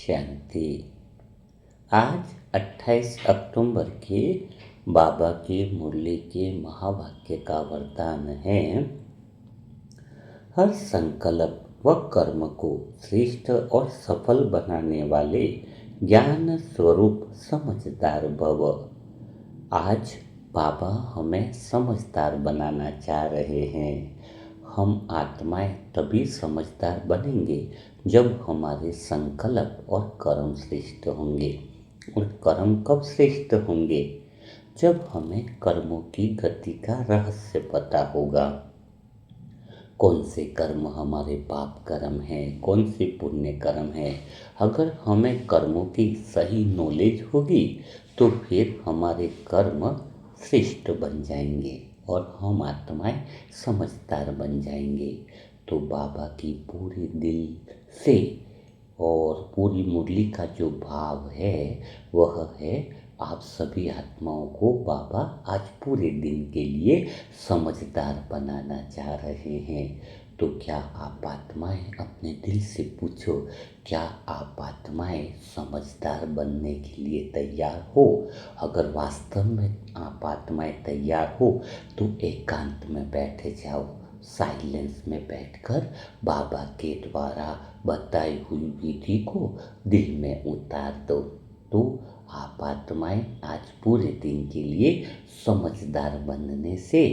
शांति। आज 28 अक्टूबर के बाबा की मुरली के महावाक्य का वरदान है। हर संकल्प व कर्म को श्रेष्ठ और सफल बनाने वाले ज्ञान स्वरूप समझदार भव। आज बाबा हमें समझदार बनाना चाह रहे हैं। हम आत्माएं तभी समझदार बनेंगे जब हमारे संकल्प और कर्म श्रेष्ठ होंगे। और कर्म कब श्रेष्ठ होंगे? जब हमें कर्मों की गति का रहस्य पता होगा। कौन से कर्म हमारे पाप कर्म हैं, कौन से पुण्य कर्म हैं। अगर हमें कर्मों की सही नॉलेज होगी तो फिर हमारे कर्म श्रेष्ठ बन जाएंगे और हम आत्माएं समझदार बन जाएंगे। तो बाबा की पूरे दिल से और पूरी मुरली का जो भाव है वह है, आप सभी आत्माओं को बाबा आज पूरे दिन के लिए समझदार बनाना चाह रहे हैं। तो क्या आप आत्माएं अपने दिल से पूछो, क्या आप आत्माएं समझदार बनने के लिए तैयार हो? अगर वास्तव में आप आत्माएं तैयार हो तो एकांत में बैठे जाओ, साइलेंस में बैठकर बाबा के द्वारा बताई हुई विधि को दिल में उतार दो। तो आप आत्माएं आज पूरे दिन के लिए समझदार बनने से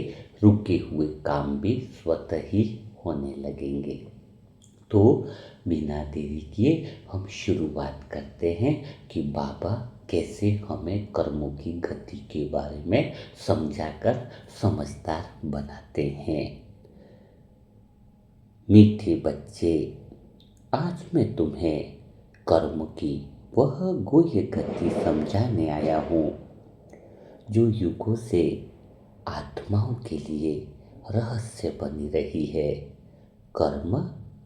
रुके हुए काम भी स्वतः ही होने लगेंगे। तो बिना देरी किए हम शुरुआत करते हैं कि बाबा कैसे हमें कर्मों की गति के बारे में समझाकर समझदार बनाते हैं। मीठे बच्चे, आज मैं तुम्हें कर्म की वह गुह्य गति समझाने आया हूँ जो युगों से आत्माओं के लिए रहस्य बनी रही है। कर्म,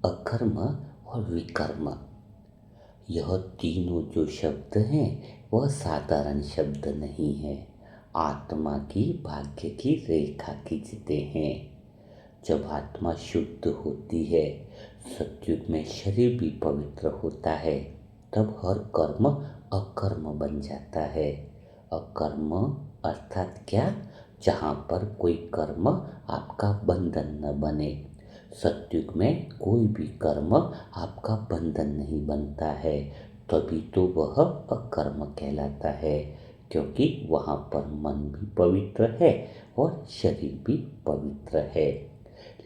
अकर्म और विकर्म, यह तीनों जो शब्द हैं वह साधारण शब्द नहीं है, आत्मा की भाग्य की रेखा खींचते हैं। जब आत्मा शुद्ध होती है, सत्युग में शरीर भी पवित्र होता है, तब हर कर्म अकर्म बन जाता है। अकर्म अर्थात क्या? जहाँ पर कोई कर्म आपका बंधन न बने। सत्युग में कोई भी कर्म आपका बंधन नहीं बनता है, तभी तो वह अकर्म कहलाता है, क्योंकि वहाँ पर मन भी पवित्र है और शरीर भी पवित्र है।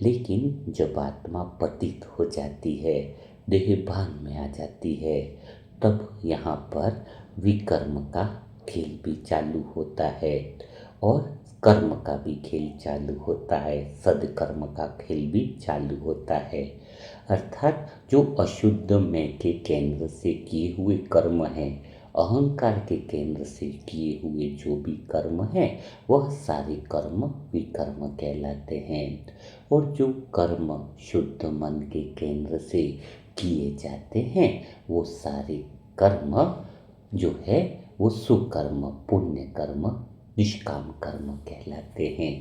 लेकिन जब आत्मा पतित हो जाती है, देहभान में आ जाती है, तब यहाँ पर विकर्म का खेल भी चालू होता है और कर्म का भी खेल चालू होता है, सदकर्म का खेल भी चालू होता है। अर्थात जो अशुद्ध मैं के केंद्र से किए हुए कर्म हैं, अहंकार के केंद्र से किए हुए जो भी कर्म हैं, वह सारे कर्म विकर्म कहलाते हैं। और जो कर्म शुद्ध मन के केंद्र से किए जाते हैं, वो सारे कर्म जो है वो सुकर्म, पुण्य कर्म, निष्काम कर्म कहलाते हैं।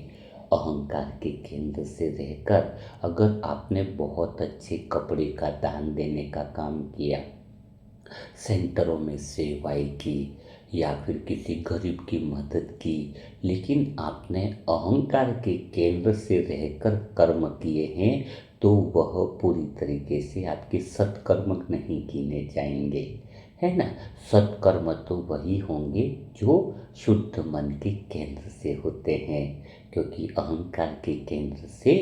अहंकार के केंद्र से रहकर अगर आपने बहुत अच्छे कपड़े का दान देने का काम किया, सेंटरों में सेवाएं की या फिर किसी गरीब की मदद की, लेकिन आपने अहंकार के केंद्र से रहकर कर्म किए हैं, तो वह पूरी तरीके से आपके सत्कर्म नहीं गिने जाएंगे, है ना। सत्कर्म तो वही होंगे जो शुद्ध मन के केंद्र से होते हैं, क्योंकि अहंकार के केंद्र से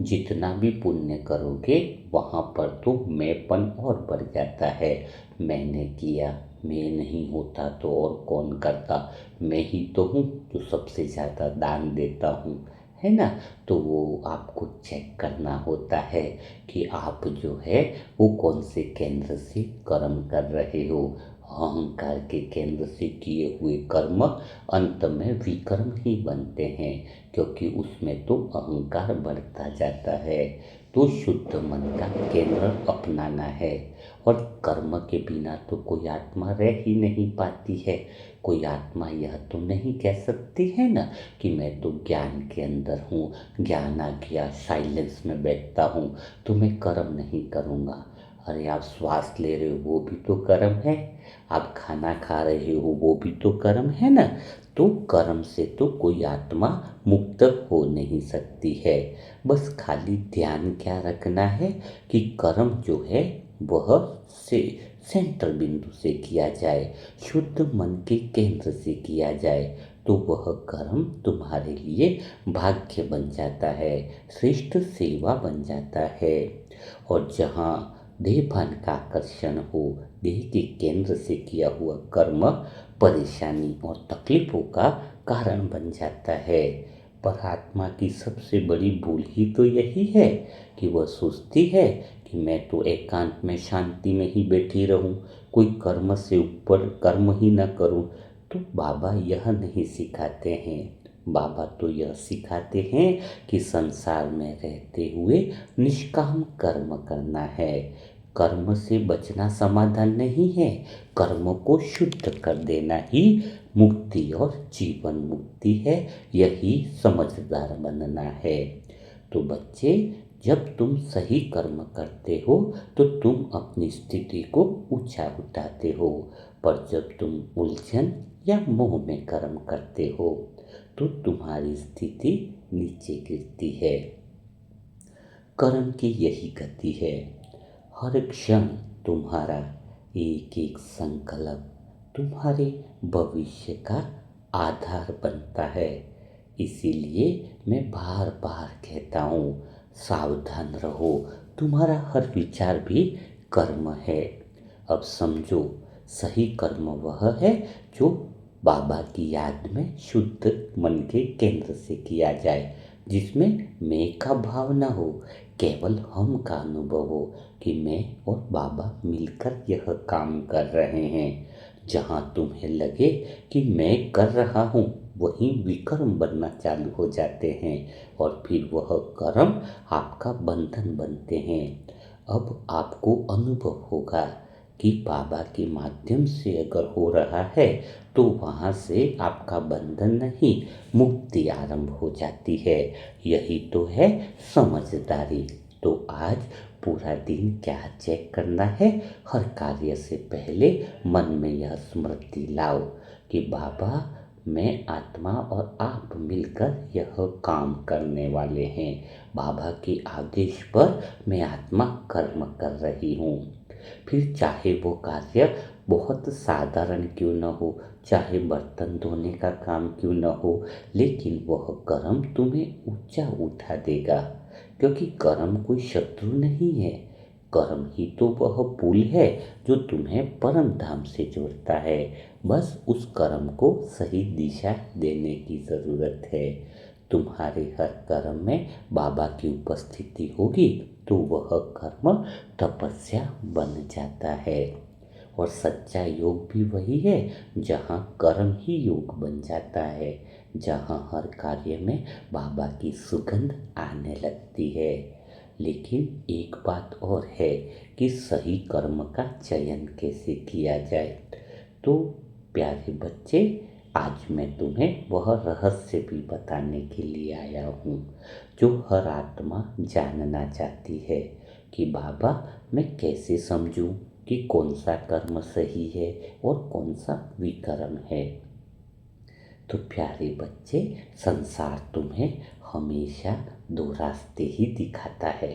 जितना भी पुण्य करोगे वहाँ पर तो मैंपन और बढ़ जाता है। मैंने किया, मैं नहीं होता तो और कौन करता, मैं ही तो हूँ जो सबसे ज़्यादा दान देता हूँ, है ना। तो वो आपको चेक करना होता है कि आप जो है वो कौन से केंद्र से कर्म कर रहे हो। अहंकार के केंद्र से किए हुए कर्म अंत में विकर्म ही बनते हैं, क्योंकि उसमें तो अहंकार बढ़ता जाता है। तो शुद्ध मन का केंद्र अपनाना है। और कर्म के बिना तो कोई आत्मा रह ही नहीं पाती है। कोई आत्मा यह तो नहीं कह सकती है ना कि मैं तो ज्ञान के अंदर हूँ, ज्ञान आ गया, साइलेंस में बैठता हूँ तो मैं कर्म नहीं करूँगा। अरे आप श्वास ले रहे हो वो भी तो कर्म है, आप खाना खा रहे हो वो भी तो कर्म है ना। तो कर्म से तो कोई आत्मा मुक्त हो नहीं सकती है। बस खाली ध्यान क्या रखना है कि कर्म जो है वह से सेंटर बिंदु से किया जाए, शुद्ध मन के केंद्र से किया जाए, तो वह कर्म तुम्हारे लिए भाग्य बन जाता है, श्रेष्ठ सेवा बन जाता है। और जहाँ देहभान का आकर्षण हो, देह के केंद्र से किया हुआ कर्म परेशानी और तकलीफों का कारण बन जाता है। पर आत्मा की सबसे बड़ी भूल ही तो यही है कि वह सोचती है कि मैं तो एकांत में शांति में ही बैठी रहूं, कोई कर्म से ऊपर कर्म ही न करूं। तो बाबा यह नहीं सिखाते हैं। बाबा तो यह सिखाते हैं कि संसार में रहते हुए निष्काम कर्म करना है। कर्म से बचना समाधान नहीं है, कर्म को शुद्ध कर देना ही मुक्ति और जीवन मुक्ति है। यही समझदार बनना है। तो बच्चे, जब तुम सही कर्म करते हो तो तुम अपनी स्थिति को ऊंचा उठाते हो, पर जब तुम उलझन या मोह में कर्म करते हो तो तुम्हारी स्थिति नीचे गिरती है। कर्म की यही गति है। हर क्षण तुम्हारा एक एक संकल्प तुम्हारे भविष्य का आधार बनता है। इसीलिए मैं बार बार कहता हूँ, सावधान रहो, तुम्हारा हर विचार भी कर्म है। अब समझो, सही कर्म वह है जो बाबा की याद में शुद्ध मन के केंद्र से किया जाए, जिसमें मैं का भाव न हो, केवल हम का अनुभव हो कि मैं और बाबा मिलकर यह काम कर रहे हैं। जहाँ तुम्हें लगे कि मैं कर रहा हूँ, वहीं विकर्म बनना चालू हो जाते हैं और फिर वह कर्म आपका बंधन बनते हैं। अब आपको अनुभव होगा कि बाबा के माध्यम से अगर हो रहा है तो वहाँ से आपका बंधन नहीं, मुक्ति आरंभ हो जाती है। यही तो है समझदारी। तो आज पूरा दिन क्या चेक करना है, हर कार्य से पहले मन में यह स्मृति लाओ कि बाबा, मैं आत्मा और आप मिलकर यह काम करने वाले हैं। बाबा के आदेश पर मैं आत्मा कर्म कर रही हूँ। फिर चाहे वो कार्य बहुत साधारण क्यों न हो, चाहे बर्तन धोने का काम क्यों न हो, लेकिन वह कर्म तुम्हें ऊंचा उठा देगा। क्योंकि कर्म कोई शत्रु नहीं है, कर्म ही तो वह पुल है जो तुम्हें परम धाम से जोड़ता है। बस उस कर्म को सही दिशा देने की ज़रूरत है। तुम्हारे हर कर्म में बाबा की उपस्थिति होगी तो वह कर्म तपस्या बन जाता है। और सच्चा योग भी वही है जहाँ कर्म ही योग बन जाता है, जहाँ हर कार्य में बाबा की सुगंध आने लगती है। लेकिन एक बात और है कि सही कर्म का चयन कैसे किया जाए। तो प्यारे बच्चे, आज मैं तुम्हें वह रहस्य भी बताने के लिए आया हूँ जो हर आत्मा जानना चाहती है कि बाबा, मैं कैसे समझूं कि कौन सा कर्म सही है और कौन सा विकर्म है। तो प्यारे बच्चे, संसार तुम्हें हमेशा दो रास्ते ही दिखाता है।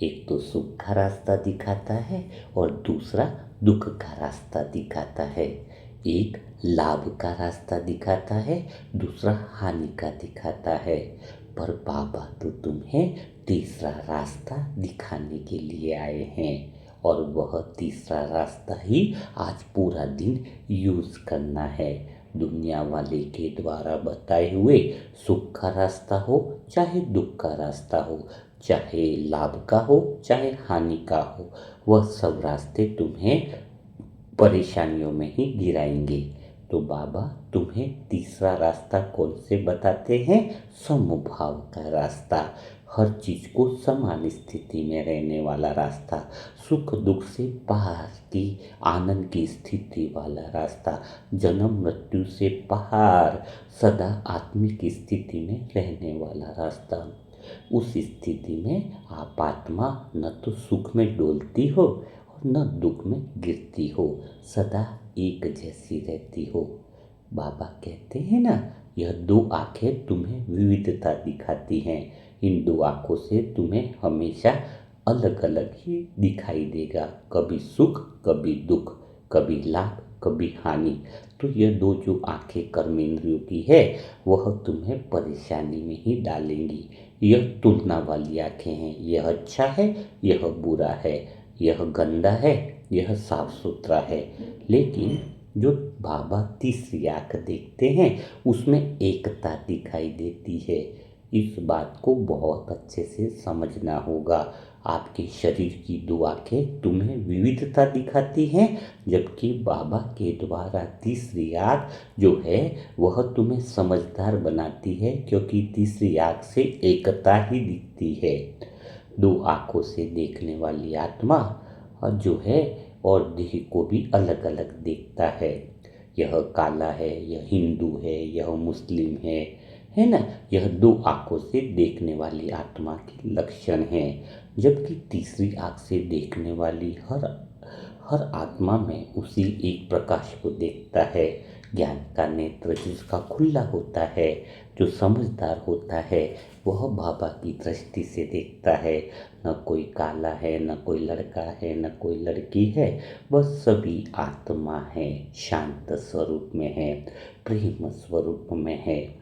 एक तो सुख का रास्ता दिखाता है और दूसरा दुख का रास्ता दिखाता है। एक लाभ का रास्ता दिखाता है, दूसरा हानि का दिखाता है। पर बाबा तो तुम्हें तीसरा रास्ता दिखाने के लिए आए हैं और वह तीसरा रास्ता ही आज पूरा दिन यूज़ करना है। दुनिया वाले के द्वारा बताए हुए सुख का रास्ता हो चाहे दुख का रास्ता हो, चाहे लाभ का हो चाहे हानि का हो, वह सब रास्ते तुम्हें परेशानियों में ही गिराएंगे। तो बाबा तुम्हें तीसरा रास्ता कौन से बताते हैं? समभाव का रास्ता, हर चीज को समान स्थिति में रहने वाला रास्ता, सुख दुख से पार की आनंद की स्थिति वाला रास्ता, जन्म मृत्यु से पार सदा आत्मिक स्थिति में रहने वाला रास्ता। उस स्थिति में आप आत्मा न तो सुख में डोलती हो और न दुख में गिरती हो, सदा एक जैसी रहती हो। बाबा कहते हैं ना, यह दो आंखें तुम्हें विविधता दिखाती हैं। इन दो आंखों से तुम्हें हमेशा अलग अलग ही दिखाई देगा, कभी सुख कभी दुख, कभी लाभ कभी हानि। तो यह दो जो आंखें कर्मेंद्रियों की है, वह तुम्हें परेशानी में ही डालेंगी। यह तुलना वाली आंखें हैं, यह अच्छा है यह बुरा है, यह गंदा है यह साफ सुथरा है। लेकिन जो बाबा तीसरी आंख देखते हैं, उसमें एकता दिखाई देती है। इस बात को बहुत अच्छे से समझना होगा। आपके शरीर की दो आंखें तुम्हें विविधता दिखाती हैं, जबकि बाबा के द्वारा तीसरी आंख जो है वह तुम्हें समझदार बनाती है, क्योंकि तीसरी आंख से एकता ही दिखती है। दो आंखों से देखने वाली आत्मा और जो है और देह को भी अलग अलग देखता है। यह काला है, यह हिंदू है, यह मुस्लिम है ना। यह दो आंखों से देखने वाली आत्मा के लक्षण हैं। जबकि तीसरी आंख से देखने वाली हर हर आत्मा में उसी एक प्रकाश को देखता है। ज्ञान का नेत्र जिसका खुला होता है, जो समझदार होता है, वह बाबा की दृष्टि से देखता है। न कोई काला है, न कोई लड़का है, न कोई लड़की है, बस सभी आत्मा है, शांत स्वरूप में है, प्रेम स्वरूप में है।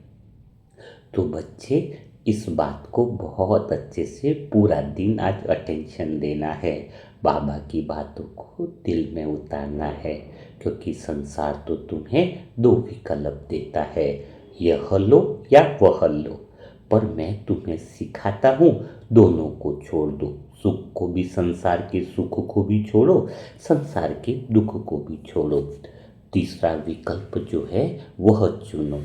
तो बच्चे, इस बात को बहुत अच्छे से पूरा दिन आज अटेंशन देना है, बाबा की बातों को दिल में उतारना है। क्योंकि संसार तो तुम्हें दो विकल्प देता है, यह लो या वह लो, पर मैं तुम्हें सिखाता हूँ दोनों को छोड़ दो। सुख को भी, संसार के सुख को भी छोड़ो, संसार के दुख को भी छोड़ो। तीसरा विकल्प जो है वह चुनो,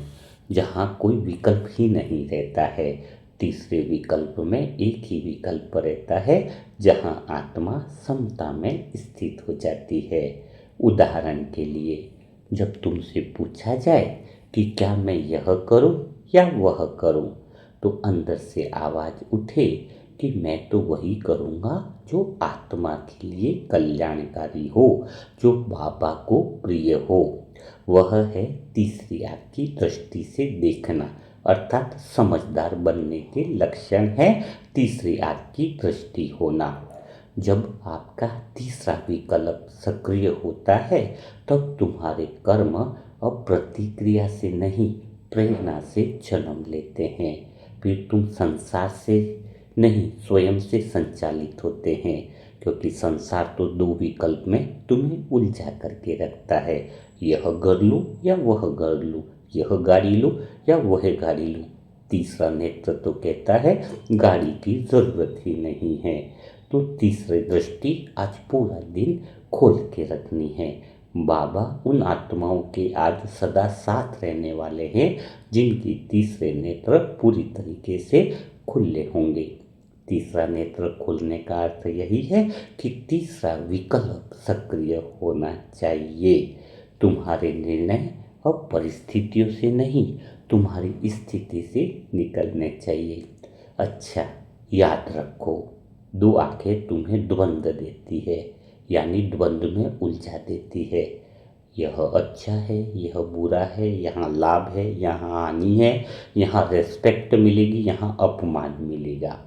जहाँ कोई विकल्प ही नहीं रहता है। तीसरे विकल्प में एक ही विकल्प रहता है, जहाँ आत्मा समता में स्थित हो जाती है। उदाहरण के लिए, जब तुमसे पूछा जाए कि क्या मैं यह करूं या वह करूं, तो अंदर से आवाज़ उठे कि मैं तो वही करूँगा जो आत्मा के लिए कल्याणकारी हो, जो बाबा को प्रिय हो। वह है तीसरी आंख की दृष्टि से देखना, अर्थात समझदार बनने के लक्षण है तीसरी आंख की दृष्टि होना। जब आपका तीसरा विकल्प सक्रिय होता है, तब तुम्हारे कर्म अब प्रतिक्रिया से नहीं, प्रेरणा से जन्म लेते हैं। फिर तुम संसार से नहीं, स्वयं से संचालित होते हैं। क्योंकि संसार तो दो विकल्प में तुम्हें उलझा करके रखता है, यह कर लूँ या वह कर लूँ, यह गाड़ी लो या वह गाड़ी लो। तीसरा नेत्र तो कहता है गाड़ी की ज़रूरत ही नहीं है। तो तीसरी दृष्टि आज पूरा दिन खोल के रखनी है। बाबा उन आत्माओं के आज सदा साथ रहने वाले हैं, जिनकी तीसरे नेत्र पूरी तरीके से खुले होंगे। तीसरा नेत्र खुलने का अर्थ यही है कि तीसरा विकल्प सक्रिय होना चाहिए। तुम्हारे निर्णय अब परिस्थितियों से नहीं, तुम्हारी स्थिति से निकलने चाहिए। अच्छा, याद रखो, दो आंखें तुम्हें द्वंद्व देती है, यानी द्वंद्व में उलझा देती है। यह अच्छा है, यह बुरा है, यहाँ लाभ है, यहाँ हानि है, यहाँ रेस्पेक्ट मिलेगी, यहाँ अपमान मिलेगा।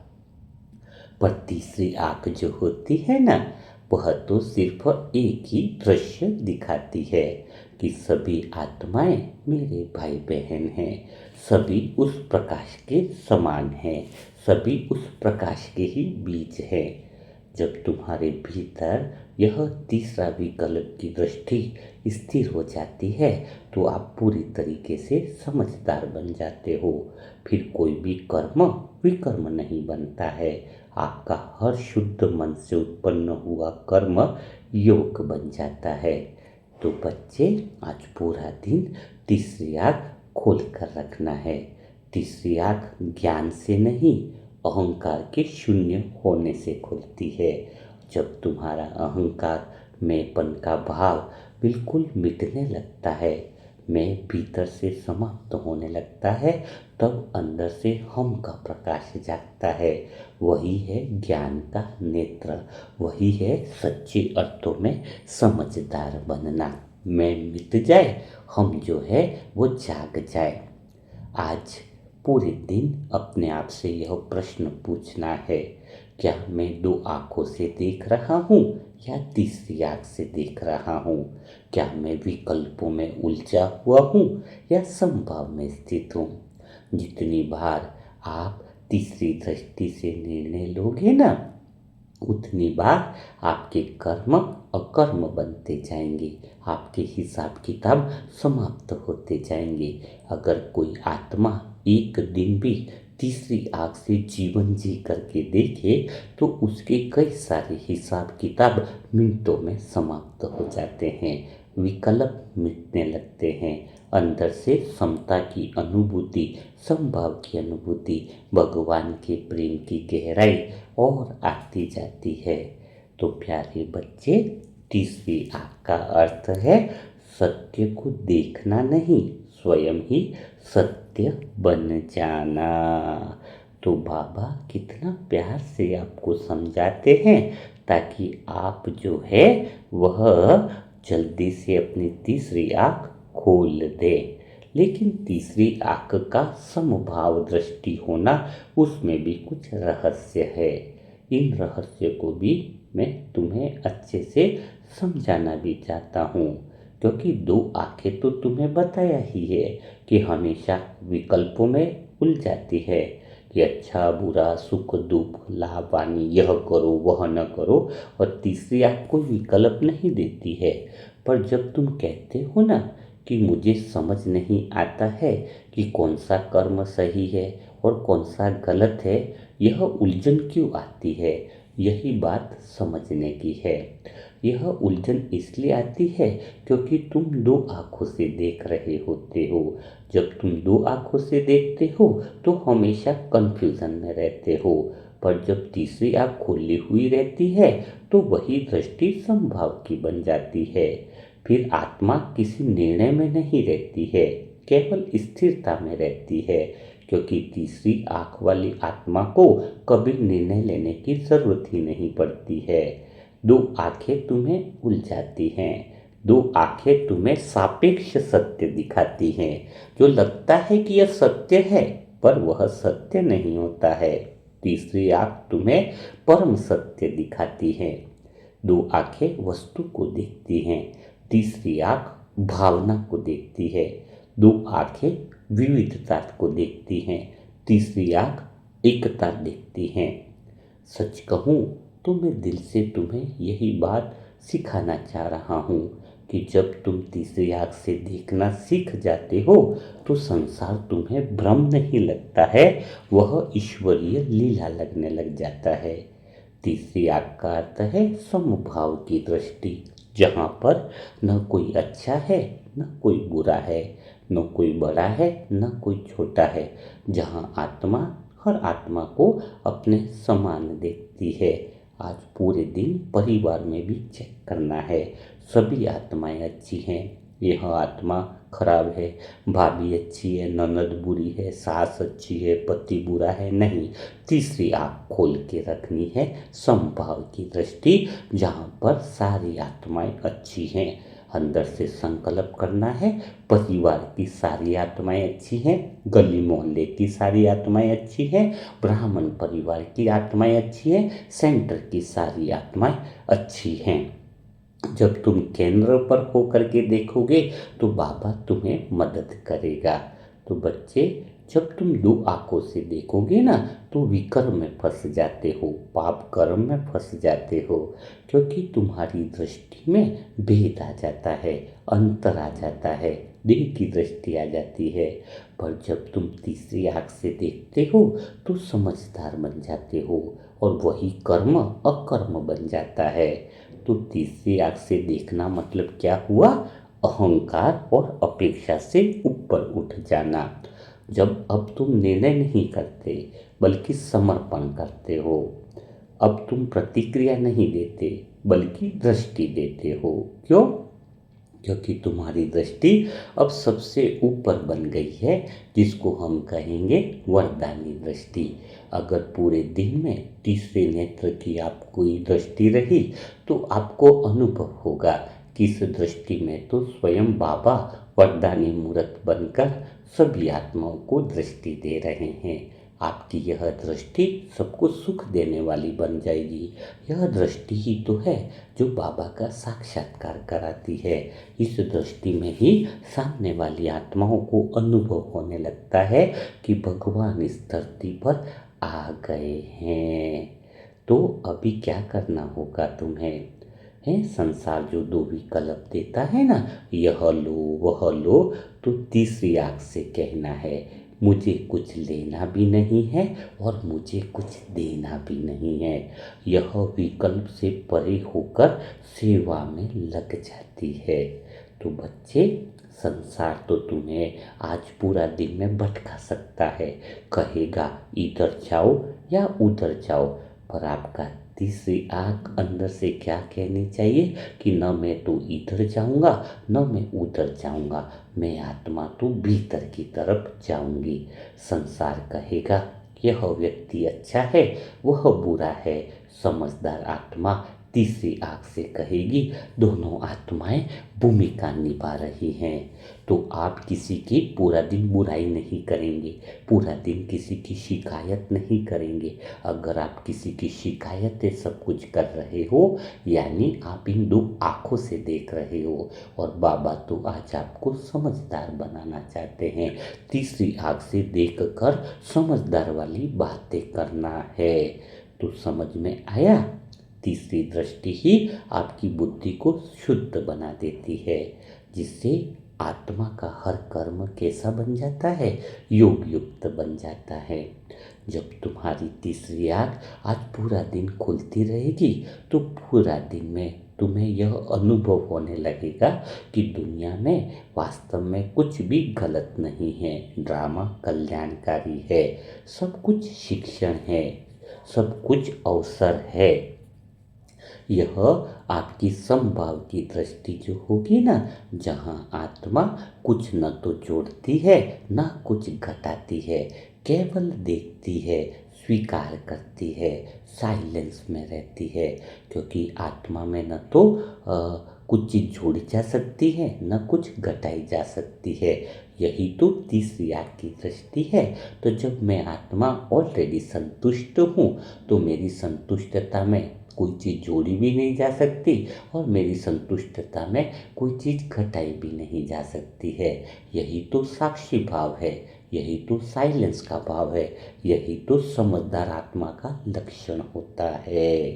पर तीसरी आंख जो होती है ना, वह तो सिर्फ एक ही दृश्य दिखाती है कि सभी आत्माएं मेरे भाई बहन हैं, सभी उस प्रकाश के समान हैं, सभी उस प्रकाश के ही बीज हैं। जब तुम्हारे भीतर यह तीसरा विकल्प की दृष्टि स्थिर हो जाती है, तो आप पूरी तरीके से समझदार बन जाते हो। फिर कोई भी कर्म विकर्म नहीं बनता है। आपका हर शुद्ध मन से उत्पन्न हुआ कर्म योग बन जाता है। तो बच्चे, आज पूरा दिन तीसरी आंख खोल कर रखना है। तीसरी आंख ज्ञान से नहीं, अहंकार के शून्य होने से खुलती है। जब तुम्हारा अहंकार, मैंपन का भाव बिल्कुल मिटने लगता है, मैं भीतर से समाप्त होने लगता है, तब अंदर से हम का प्रकाश जागता है। वही है ज्ञान का नेत्र, वही है सच्चे अर्थों में समझदार बनना। मैं मिट जाए, हम जो है वो जाग जाए। आज पूरे दिन अपने आप से यह प्रश्न पूछना है, क्या मैं दो आंखों से देख रहा हूँ या तीसरी आंख से देख रहा हूँ? क्या मैं विकल्पों में उलझा हुआ हूँ या संभव में स्थित हूँ? जितनी बार आप तीसरी दृष्टि से निर्णय लोगे ना, उतनी बार आपके कर्म अकर्म बनते जाएंगे, आपके हिसाब किताब समाप्त होते जाएंगे। अगर कोई आत्मा एक दिन भी तीसरी आंख से जीवन जी करके देखे तो उसके कई सारे हिसाब किताब मिनटों में समाप्त हो जाते हैं, विकल्प मिटने लगते हैं। अंदर से समता की अनुभूति, समभाव की अनुभूति, भगवान के प्रेम की गहराई और आती जाती है। तो प्यारे बच्चे, तीसरी आंख का अर्थ है सत्य को देखना नहीं, स्वयं ही सत्य बन जाना। तो बाबा कितना प्यार से आपको समझाते हैं ताकि आप जो है वह जल्दी से अपनी तीसरी आंख खोल दे। लेकिन तीसरी आंख का समभाव दृष्टि होना, उसमें भी कुछ रहस्य है। इन रहस्य को भी मैं तुम्हें अच्छे से समझाना भी चाहता हूँ, क्योंकि दो आंखें तो तुम्हें बताया ही है कि हमेशा विकल्पों में उलझाती है कि अच्छा बुरा, सुख दुख, लाभ हानि, यह करो वह न करो, और तीसरी आंख कोई विकल्प नहीं देती है। पर जब तुम कहते हो ना कि मुझे समझ नहीं आता है कि कौन सा कर्म सही है और कौन सा गलत है, यह उलझन क्यों आती है, यही बात समझने की है। यह उलझन इसलिए आती है क्योंकि तुम दो आंखों से देख रहे होते हो। जब तुम दो आंखों से देखते हो तो हमेशा कंफ्यूजन में रहते हो, पर जब तीसरी आंख खुली हुई रहती है तो वही दृष्टि संभाव की बन जाती है। फिर आत्मा किसी निर्णय में नहीं रहती है, केवल स्थिरता में रहती है, क्योंकि तीसरी आंख वाली आत्मा को कभी निर्णय लेने की जरूरत ही नहीं पड़ती है। दो आंखें तुम्हें उलझाती हैं, दो आंखें तुम्हें सापेक्ष सत्य दिखाती हैं। जो लगता है कि यह सत्य है पर वह सत्य नहीं होता है। तीसरी आंख तुम्हें परम सत्य दिखाती है। दो आंखें वस्तु को देखती हैं, तीसरी आंख भावना को देखती है। दो आंखें विविधता को देखती हैं, तीसरी आंख एकता देखती हैं। सच कहूँ तो मैं दिल से तुम्हें यही बात सिखाना चाह रहा हूँ कि जब तुम तीसरी आंख से देखना सीख जाते हो तो संसार तुम्हें भ्रम नहीं लगता है, वह ईश्वरीय लीला लगने लग जाता है। तीसरी आंख का अर्थ है समभाव की दृष्टि, जहाँ पर न कोई अच्छा है न कोई बुरा है, न कोई बड़ा है न कोई छोटा है, जहाँ आत्मा हर आत्मा को अपने समान देखती है। आज पूरे दिन परिवार में भी चेक करना है, सभी आत्माएं अच्छी हैं, यह आत्मा खराब है, भाभी अच्छी है, ननद बुरी है, सास अच्छी है, पति बुरा है, नहीं। तीसरी आंख खोल के रखनी है, समभाव की दृष्टि, जहाँ पर सारी आत्माएं अच्छी हैं। अंदर से संकल्प करना है, परिवार की सारी आत्माएं अच्छी हैं, गली मोहल्ले की सारी आत्माएं अच्छी हैं, ब्राह्मण परिवार की आत्माएं अच्छी हैं, सेंटर की सारी आत्माएं अच्छी हैं। जब तुम केंद्र पर होकर के देखोगे तो बाबा तुम्हें मदद करेगा। तो बच्चे, जब तुम दो आंखों से देखोगे ना तो विकर्म में फंस जाते हो, पाप कर्म में फंस जाते हो, क्योंकि तुम्हारी दृष्टि में भेद आ जाता है, अंतर आ जाता है, देह की दृष्टि आ जाती है। पर जब तुम तीसरी आंख से देखते हो तो समझदार बन जाते हो और वही कर्म अकर्म बन जाता है। तो तीसरी आंख से देखना मतलब क्या हुआ? अहंकार और अपेक्षा से ऊपर उठ जाना। जब अब तुम निर्णय नहीं करते बल्कि समर्पण करते हो, अब तुम प्रतिक्रिया नहीं देते बल्कि दृष्टि देते हो। क्यों? क्योंकि तुम्हारी दृष्टि अब सबसे ऊपर बन गई है, जिसको हम कहेंगे वरदानी दृष्टि। अगर पूरे दिन में तीसरे नेत्र की आपको दृष्टि रही तो आपको अनुभव होगा कि इस दृष्टि में तो स्वयं बाबा वरदानी मूर्त बनकर सभी आत्माओं को दृष्टि दे रहे हैं। आपकी यह दृष्टि सबको सुख देने वाली बन जाएगी। यह दृष्टि ही तो है जो बाबा का साक्षात्कार कराती है। इस दृष्टि में ही सामने वाली आत्माओं को अनुभव होने लगता है कि भगवान इस धरती पर आ गए हैं। तो अभी क्या करना होगा तुम्हें? है संसार जो दो विकल्प देता है ना, यह लो वह लो, तो तीसरी आंख से कहना है मुझे कुछ लेना भी नहीं है और मुझे कुछ देना भी नहीं है। यह विकल्प से परे होकर सेवा में लग जाती है। तो बच्चे, संसार तो तुम्हें आज पूरा दिन में भटका सकता है, कहेगा इधर जाओ या उधर जाओ, पर आपका तीसरी आंख अंदर से क्या कहनी चाहिए कि न मैं तो इधर जाऊंगा न मैं उधर जाऊंगा, मैं आत्मा तो भीतर की तरफ जाऊंगी। संसार कहेगा यह व्यक्ति अच्छा है वह बुरा है, समझदार आत्मा तीसरी आंख से कहेगी दोनों आत्माएं भूमिका निभा रही हैं। तो आप किसी की पूरा दिन बुराई नहीं करेंगे, पूरा दिन किसी की शिकायत नहीं करेंगे। अगर आप किसी की शिकायतें सब कुछ कर रहे हो, यानी आप इन दो आँखों से देख रहे हो, और बाबा तो आज आपको समझदार बनाना चाहते हैं। तीसरी आँख से देख कर समझदार वाली बातें करना है। तो समझ में आया? तीसरी दृष्टि ही आपकी बुद्धि को शुद्ध बना देती है, जिससे आत्मा का हर कर्म कैसा बन जाता है? योग युक्त बन जाता है। जब तुम्हारी तीसरी आँख आज पूरा दिन खुलती रहेगी तो पूरा दिन में तुम्हें यह अनुभव होने लगेगा कि दुनिया में वास्तव में कुछ भी गलत नहीं है। ड्रामा कल्याणकारी है, सब कुछ शिक्षण है, सब कुछ अवसर है। यह आपकी समभाव की दृष्टि जो होगी ना, जहाँ आत्मा कुछ न तो जोड़ती है न कुछ घटाती है, केवल देखती है, स्वीकार करती है, साइलेंस में रहती है। क्योंकि आत्मा में न तो कुछ चीज़ जोड़ी जा सकती है न कुछ घटाई जा सकती है। यही तो तीसरी आँख की दृष्टि है। तो जब मैं आत्मा ऑलरेडी संतुष्ट हूँ तो मेरी संतुष्टता में कोई चीज़ जोड़ी भी नहीं जा सकती और मेरी संतुष्टता में कोई चीज़ घटाई भी नहीं जा सकती है। यही तो साक्षी भाव है, यही तो साइलेंस का भाव है, यही तो समझदार आत्मा का लक्षण होता है।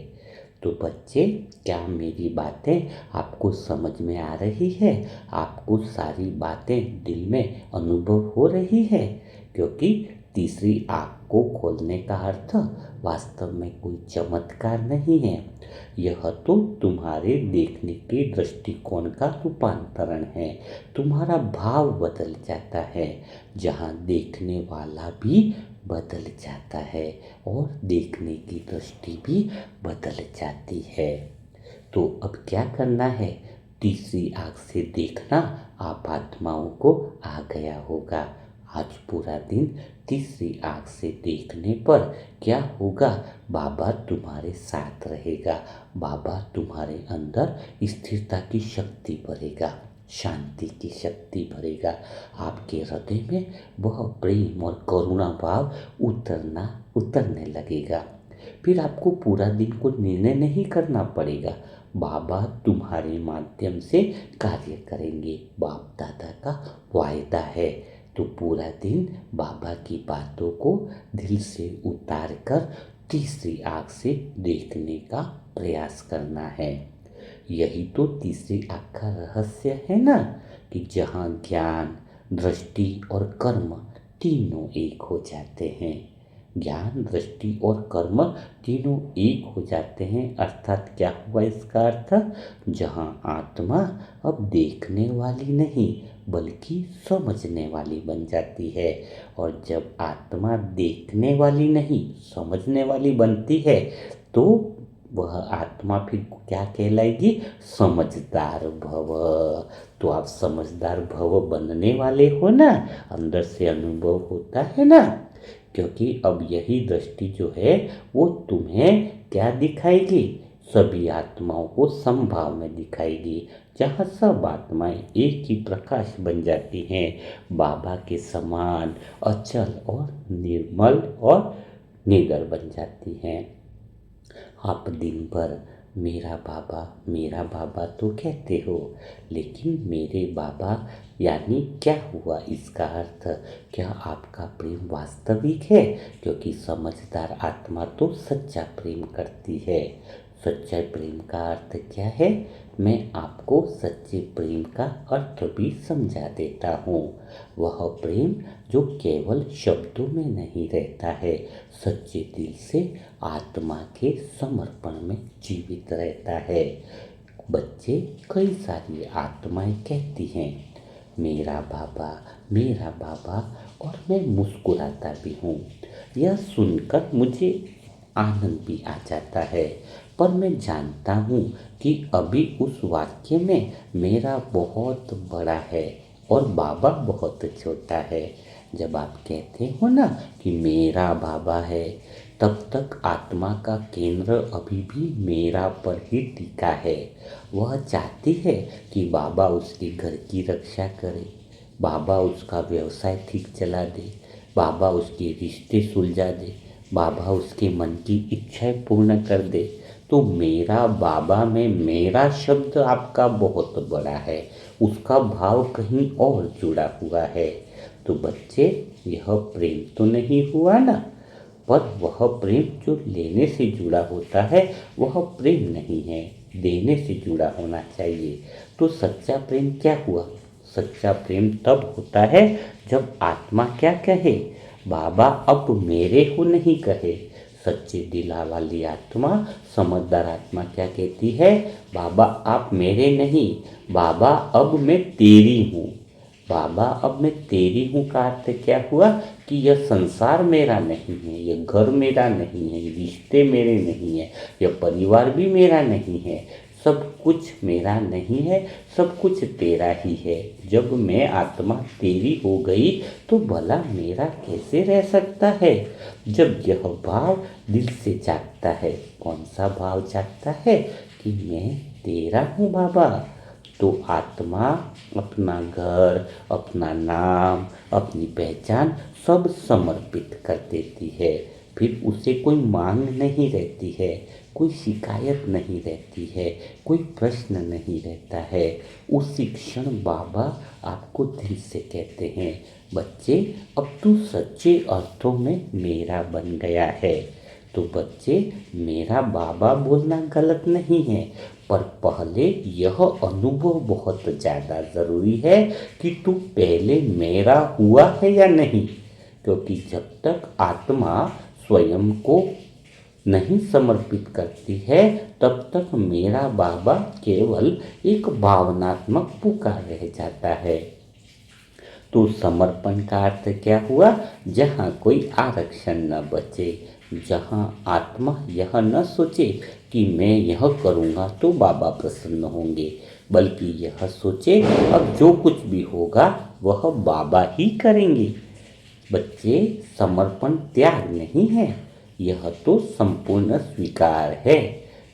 तो बच्चे, क्या मेरी बातें आपको समझ में आ रही है? आपको सारी बातें दिल में अनुभव हो रही है? क्योंकि तीसरी आँख को खोलने का अर्थ वास्तव में कोई चमत्कार नहीं है। यह तो तुम्हारे देखने के दृष्टिकोण का रूपांतरण है। तुम्हारा भाव बदल जाता है, जहाँ देखने वाला भी बदल जाता है और देखने की दृष्टि भी बदल जाती है। तो अब क्या करना है? तीसरी आँख से देखना आप आत्माओं को आ गया होगा। आज पूरा दिन तीसरी आँख से देखने पर क्या होगा? बाबा तुम्हारे साथ रहेगा, बाबा तुम्हारे अंदर स्थिरता की शक्ति भरेगा, शांति की शक्ति भरेगा। आपके हृदय में वह प्रेम और करुणा भाव उतरने लगेगा। फिर आपको पूरा दिन को निर्णय नहीं करना पड़ेगा, बाबा तुम्हारे माध्यम से कार्य करेंगे। बाप दादा का वायदा है। तो पूरा दिन बाबा की बातों को दिल से उतार कर तीसरी आँख से देखने का प्रयास करना है। यही तो तीसरी आँख का रहस्य है ना, कि जहाँ ज्ञान, दृष्टि और कर्म तीनों एक हो जाते हैं। ज्ञान, दृष्टि और कर्म तीनों एक हो जाते हैं, अर्थात क्या हुआ इसका अर्थ? जहाँ आत्मा अब देखने वाली नहीं बल्कि समझने वाली बन जाती है, और जब आत्मा देखने वाली नहीं समझने वाली बनती है तो वह आत्मा फिर क्या कहलाएगी? समझदार भव। तो आप समझदार भव बनने वाले हो ना, अंदर से अनुभव होता है ना। क्योंकि अब यही दृष्टि जो है वो तुम्हें क्या दिखाएगी? सभी आत्माओं को समभाव में दिखाएगी, जहाँ सब आत्माएं एक ही प्रकाश बन जाती हैं, बाबा के समान अचल और निर्मल और निडर बन जाती हैं। आप दिन भर मेरा बाबा तो कहते हो, लेकिन मेरे बाबा यानी क्या हुआ? इसका अर्थ क्या आपका प्रेम वास्तविक है? क्योंकि समझदार आत्मा तो सच्चा प्रेम करती है। सच्चा प्रेम का अर्थ क्या है? मैं आपको सच्चे प्रेम का अर्थ भी समझा देता हूँ। वह प्रेम जो केवल शब्दों में नहीं रहता है, सच्चे दिल से आत्मा के समर्पण में जीवित रहता है। बच्चे, कई सारी आत्माएं कहती हैं मेरा बाबा, और मैं मुस्कुराता भी हूँ। यह सुनकर मुझे आनंद भी आ जाता है, पर मैं जानता हूँ कि अभी उस वाक्य में मेरा बहुत बड़ा है और बाबा बहुत छोटा है। जब आप कहते हो ना कि मेरा बाबा है, तब तक आत्मा का केंद्र अभी भी मेरा पर ही टिका है। वह चाहती है कि बाबा उसके घर की रक्षा करे, बाबा उसका व्यवसाय ठीक चला दे, बाबा उसके रिश्ते सुलझा दे, बाबा उसके मन की इच्छाएं पूर्ण कर दे। तो मेरा बाबा में मेरा शब्द आपका बहुत बड़ा है, उसका भाव कहीं और जुड़ा हुआ है। तो बच्चे, यह प्रेम तो नहीं हुआ ना, पर वह प्रेम जो लेने से जुड़ा होता है वह प्रेम नहीं है, देने से जुड़ा होना चाहिए। तो सच्चा प्रेम क्या हुआ? सच्चा प्रेम तब होता है जब आत्मा क्या कहे? बाबा अब मेरे हो नहीं कहे। सच्चे दिला वाली आत्मा, समझदार आत्मा क्या कहती है? बाबा आप मेरे नहीं, बाबा अब मैं तेरी हूँ। बाबा अब मैं तेरी हूँ का अर्थ क्या हुआ? कि यह संसार मेरा नहीं है, यह घर मेरा नहीं है, ये रिश्ते मेरे नहीं है, यह परिवार भी मेरा नहीं है, सब कुछ मेरा नहीं है, सब कुछ तेरा ही है। जब मैं आत्मा तेरी हो गई तो भला मेरा कैसे रह सकता है? जब यह भाव दिल से जागता है। कौन सा भाव जागता है? कि मैं तेरा हूँ बाबा। तो आत्मा अपना घर, अपना नाम, अपनी पहचान सब समर्पित कर देती है। फिर उसे कोई मांग नहीं रहती है, कोई शिकायत नहीं रहती है, कोई प्रश्न नहीं रहता है। उसी क्षण बाबा आपको दिल से कहते हैं, बच्चे अब तू सच्चे अर्थों में मेरा बन गया है। तो बच्चे, मेरा बाबा बोलना गलत नहीं है, पर पहले यह अनुभव बहुत ज़्यादा ज़रूरी है कि तू पहले मेरा हुआ है या नहीं। क्योंकि जब तक आत्मा स्वयं को नहीं समर्पित करती है, तब तक मेरा बाबा केवल एक भावनात्मक पुकार रह जाता है। तो समर्पण का अर्थ क्या हुआ? जहाँ कोई आरक्षण न बचे, जहाँ आत्मा यह न सोचे कि मैं यह करूँगा तो बाबा प्रसन्न होंगे, बल्कि यह सोचे अब जो कुछ भी होगा वह बाबा ही करेंगे। बच्चे, समर्पण त्याग नहीं है, यह तो संपूर्ण स्वीकार है।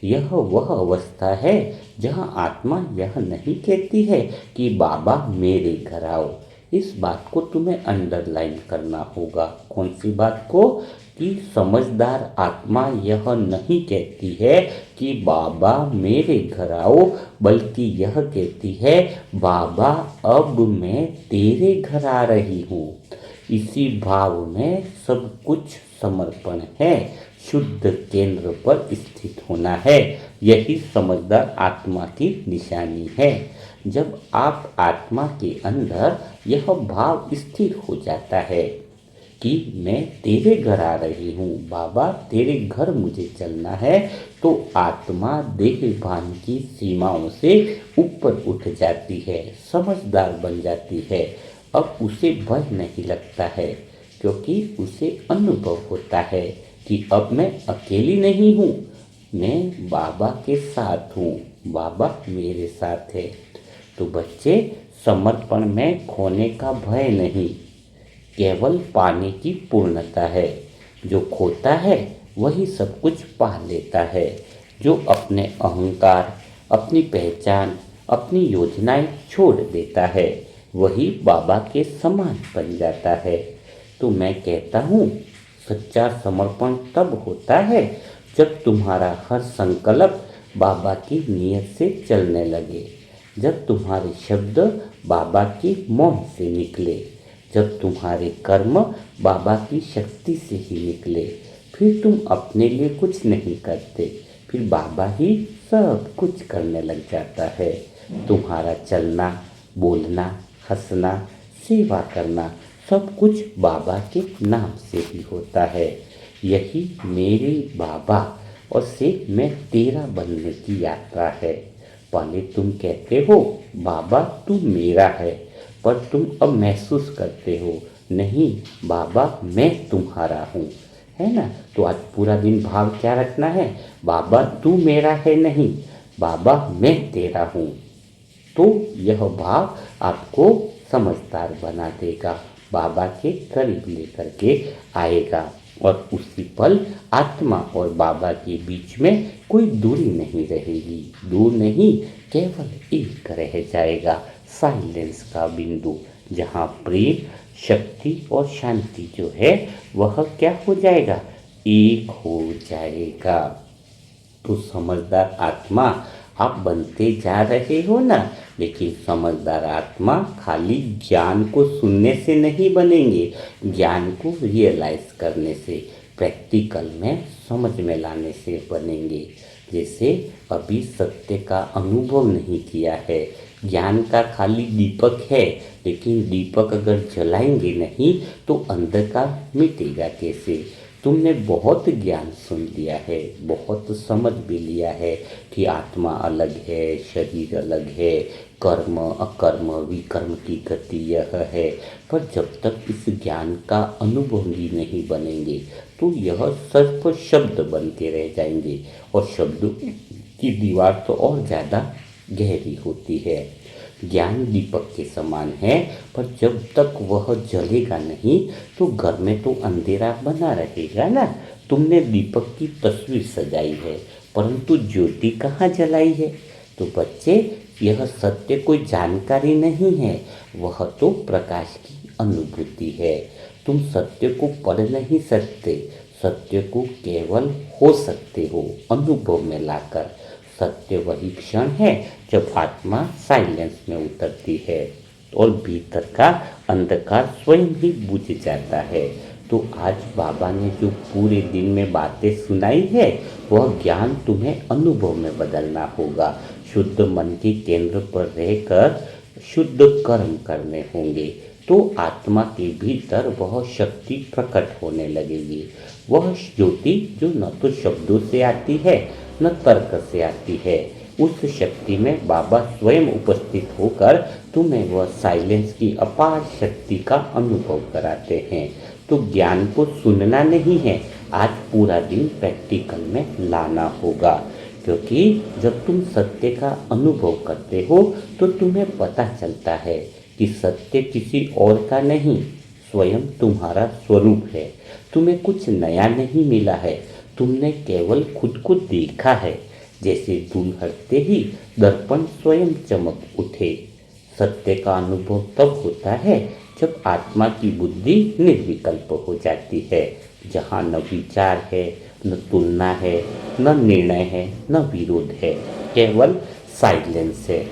यह वह अवस्था है जहाँ आत्मा यह नहीं कहती है कि बाबा मेरे घर आओ। इस बात को तुम्हें अंडरलाइन करना होगा। कौन सी बात को? कि समझदार आत्मा यह नहीं कहती है कि बाबा मेरे घर आओ, बल्कि यह कहती है बाबा अब मैं तेरे घर आ रही हूँ। इसी भाव में सब कुछ समर्पण है, शुद्ध केंद्र पर स्थित होना है। यही समझदार आत्मा की निशानी है। जब आप आत्मा के अंदर यह भाव स्थिर हो जाता है कि मैं तेरे घर आ रही हूँ बाबा, तेरे घर मुझे चलना है, तो आत्मा देह भान की सीमाओं से ऊपर उठ जाती है, समझदार बन जाती है। अब उसे भय नहीं लगता है, क्योंकि उसे अनुभव होता है कि अब मैं अकेली नहीं हूँ, मैं बाबा के साथ हूँ, बाबा मेरे साथ है। तो बच्चे, समर्पण में खोने का भय नहीं, केवल पाने की पूर्णता है। जो खोता है वही सब कुछ पा लेता है। जो अपने अहंकार, अपनी पहचान, अपनी योजनाएं छोड़ देता है, वही बाबा के समान बन जाता है। तो मैं कहता हूँ, सच्चा समर्पण तब होता है जब तुम्हारा हर संकल्प बाबा की नीयत से चलने लगे, जब तुम्हारे शब्द बाबा की मौन से निकले, जब तुम्हारे कर्म बाबा की शक्ति से ही निकले। फिर तुम अपने लिए कुछ नहीं करते, फिर बाबा ही सब कुछ करने लग जाता है। तुम्हारा चलना, बोलना, हंसना, सेवा करना, सब कुछ बाबा के नाम से ही होता है। यही मेरे बाबा और से मैं तेरा बनने की यात्रा है। पहले तुम कहते हो बाबा तू मेरा है, पर तुम अब महसूस करते हो नहीं बाबा मैं तुम्हारा हूँ, है ना। तो आज पूरा दिन भाव क्या रखना है, बाबा तू मेरा है नहीं, बाबा मैं तेरा हूँ। तो यह भाव आपको समझदार बना देगा, बाबा के करीब लेकर के आएगा। और उसी पल आत्मा और बाबा के बीच में कोई दूरी नहीं रहेगी, दूर नहीं, केवल एक रह जाएगा, साइलेंस का बिंदु, जहाँ प्रेम, शक्ति और शांति जो है वह क्या हो जाएगा, एक हो जाएगा। तो समझदार आत्मा आप बनते जा रहे हो ना, लेकिन समझदार आत्मा खाली ज्ञान को सुनने से नहीं बनेंगे, ज्ञान को रियलाइज करने से, प्रैक्टिकल में समझ में लाने से बनेंगे। जैसे अभी सत्य का अनुभव नहीं किया है, ज्ञान का खाली दीपक है, लेकिन दीपक अगर जलाएंगे नहीं तो अंधकार मिटेगा कैसे। तुमने बहुत ज्ञान सुन लिया है, बहुत समझ भी लिया है कि आत्मा अलग है, शरीर अलग है, कर्म अकर्म विकर्म की गति यह है। पर जब तक इस ज्ञान का अनुभव ही नहीं बनेंगे तो यह सिर्फ शब्द बनते रह जाएंगे, और शब्द की दीवार तो और ज़्यादा गहरी होती है। ज्ञान दीपक के समान है, पर जब तक वह जलेगा नहीं तो घर में तो अंधेरा बना रहेगा ना। तुमने दीपक की तस्वीर सजाई है, परंतु ज्योति कहाँ जलाई है। तो बच्चे, यह सत्य कोई जानकारी नहीं है, वह तो प्रकाश की अनुभूति है। तुम सत्य को पढ़ नहीं सकते, सत्य को केवल हो सकते हो अनुभव में लाकर। सत्य वही क्षण है जब आत्मा साइलेंस में उतरती है और भीतर का अंधकार स्वयं ही बुझ जाता है। तो आज बाबा ने जो पूरे दिन में बातें सुनाई है, वह ज्ञान तुम्हें अनुभव में बदलना होगा। शुद्ध मन के केंद्र पर रहकर शुद्ध कर्म करने होंगे, तो आत्मा के भीतर वह शक्ति प्रकट होने लगेगी। वह ज्योति जो न तो शब्दों से आती है न तर्क से आती है, उस शक्ति में बाबा स्वयं उपस्थित होकर तुम्हें वह साइलेंस की अपार शक्ति का अनुभव कराते हैं। तो ज्ञान को सुनना नहीं है, आज पूरा दिन प्रैक्टिकल में लाना होगा। क्योंकि जब तुम सत्य का अनुभव करते हो तो तुम्हें पता चलता है कि सत्य किसी और का नहीं, स्वयं तुम्हारा स्वरूप है। तुम्हें कुछ नया नहीं मिला है, तुमने केवल खुद को देखा है। जैसे धूल हटते ही दर्पण स्वयं चमक उठे। सत्य का अनुभव तब होता है जब आत्मा की बुद्धि निर्विकल्प हो जाती है, जहाँ न विचार है, न तुलना है, न निर्णय है, न विरोध है, केवल साइलेंस है।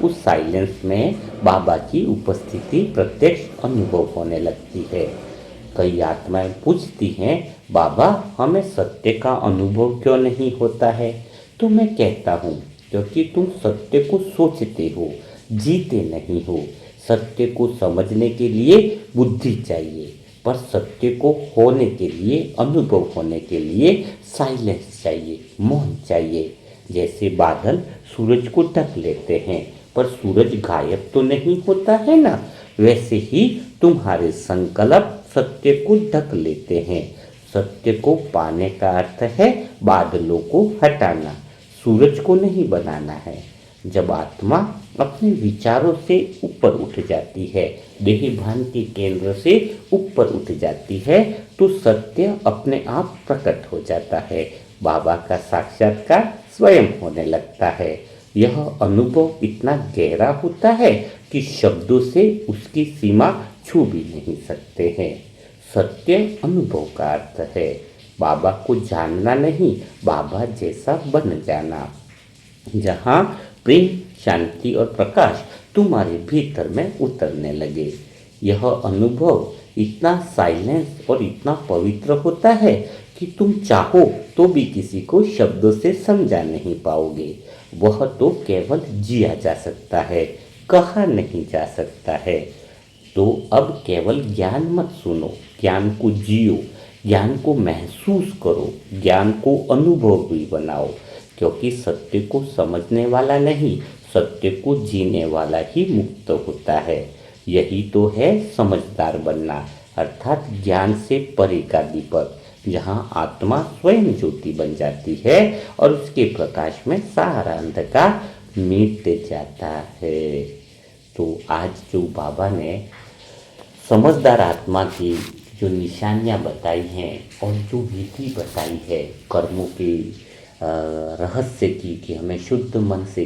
उस साइलेंस में बाबा की उपस्थिति प्रत्यक्ष अनुभव होने लगती है। कई आत्माएं पूछती हैं, बाबा हमें सत्य का अनुभव क्यों नहीं होता है। तो मैं कहता हूँ, क्योंकि तुम सत्य को सोचते हो, जीते नहीं हो। सत्य को समझने के लिए बुद्धि चाहिए, पर सत्य को होने के लिए, अनुभव होने के लिए साइलेंस चाहिए, मौन चाहिए। जैसे बादल सूरज को ढक लेते हैं, पर सूरज गायब तो नहीं होता है ना, वैसे ही तुम्हारे संकल्प सत्य को ढक लेते हैं। सत्य को पाने का अर्थ है बादलों को हटाना, सूरज को नहीं बनाना है। जब आत्मा अपने विचारों से ऊपर उठ जाती है, देही भान के केंद्र से ऊपर उठ जाती है, तो सत्य अपने आप प्रकट हो जाता है। बाबा का साक्षात्कार स्वयं होने लगता है। यह अनुभव इतना गहरा होता है कि शब्दों से उसकी सीमा छू भी नहीं सकते हैं। सत्य अनुभव का अर्थ है बाबा को जानना नहीं, बाबा जैसा बन जाना। जहाँ प्रेम, शांति और प्रकाश तुम्हारे भीतर में उतरने लगे। यह अनुभव इतना साइलेंस और इतना पवित्र होता है कि तुम चाहो तो भी किसी को शब्दों से समझा नहीं पाओगे। वह तो केवल जिया जा सकता है, कहा नहीं जा सकता है। तो अब केवल ज्ञान मत सुनो, ज्ञान को जियो, ज्ञान को महसूस करो, ज्ञान को अनुभव भी बनाओ। क्योंकि सत्य को समझने वाला नहीं, सत्य को जीने वाला ही मुक्त होता है। यही तो है समझदार बनना, अर्थात ज्ञान से परे का दीपक, जहाँ आत्मा स्वयं ज्योति बन जाती है और उसके प्रकाश में सारा अंधकार मिट जाता है। तो आज जो बाबा ने समझदार आत्मा की जो निशानियाँ बताई हैं और जो विधि बताई है कर्मों की, रहस्य की, कि हमें शुद्ध मन से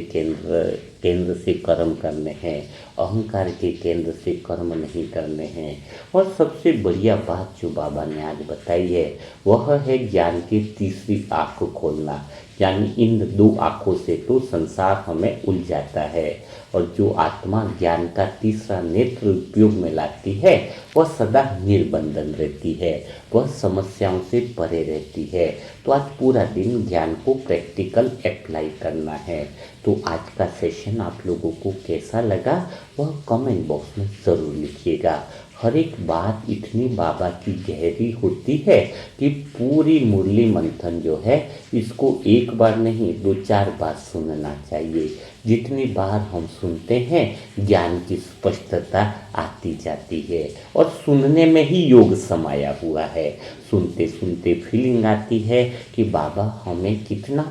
केंद्र से कर्म करने हैं, अहंकार के केंद्र से कर्म नहीं करने हैं। और सबसे बढ़िया बात जो बाबा ने आज बताई है वह है ज्ञान की तीसरी आँख खोलना। यानी इन दो आँखों से तो संसार हमें उलझाता है, और जो आत्मा ज्ञान का तीसरा नेत्र उपयोग में लाती है वह सदा निर्बंधन रहती है, वह समस्याओं से परे रहती है। तो आज पूरा दिन ज्ञान को प्रैक्टिकल अप्लाई करना है। तो आज का सेशन आप लोगों को कैसा लगा वह कमेंट बॉक्स में ज़रूर लिखिएगा। हर एक बात इतनी बाबा की गहरी होती है कि पूरी मुरली मंथन जो है इसको एक बार नहीं 2-4 बार सुनना चाहिए। जितनी बार हम सुनते हैं ज्ञान की स्पष्टता आती जाती है, और सुनने में ही योग समाया हुआ है। सुनते सुनते फीलिंग आती है कि बाबा हमें कितना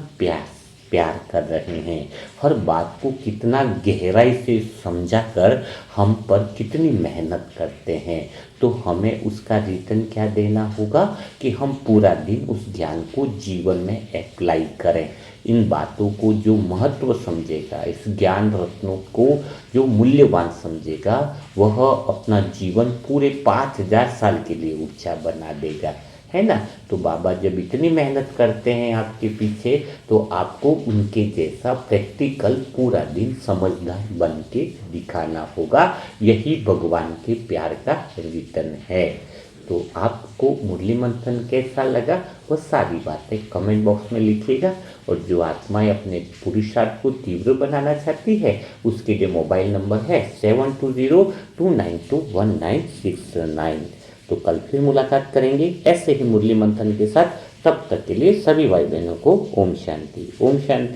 प्यार कर रहे हैं, हर बात को कितना गहराई से समझा कर हम पर कितनी मेहनत करते हैं। तो हमें उसका रिटर्न क्या देना होगा कि हम पूरा दिन उस ज्ञान को जीवन में अप्लाई करें। इन बातों को जो महत्व समझेगा, इस ज्ञान रत्नों को जो मूल्यवान समझेगा, वह अपना जीवन पूरे 5000 साल के लिए ऊंचा बना देगा, है ना। तो बाबा जब इतनी मेहनत करते हैं आपके पीछे, तो आपको उनके जैसा प्रैक्टिकल पूरा दिन समझदार बन के दिखाना होगा। यही भगवान के प्यार का रिटर्न है। तो आपको मुरली मंथन कैसा लगा वो सारी बातें कमेंट बॉक्स में लिखिएगा। और जो आत्माएं अपने पुरुषार्थ को तीव्र बनाना चाहती है उसके लिए मोबाइल नंबर है 7202921969। तो कल फिर मुलाकात करेंगे ऐसे ही मुरली मंथन के साथ। तब तक के लिए सभी भाई बहनों को ओम शांति, ओम शांति।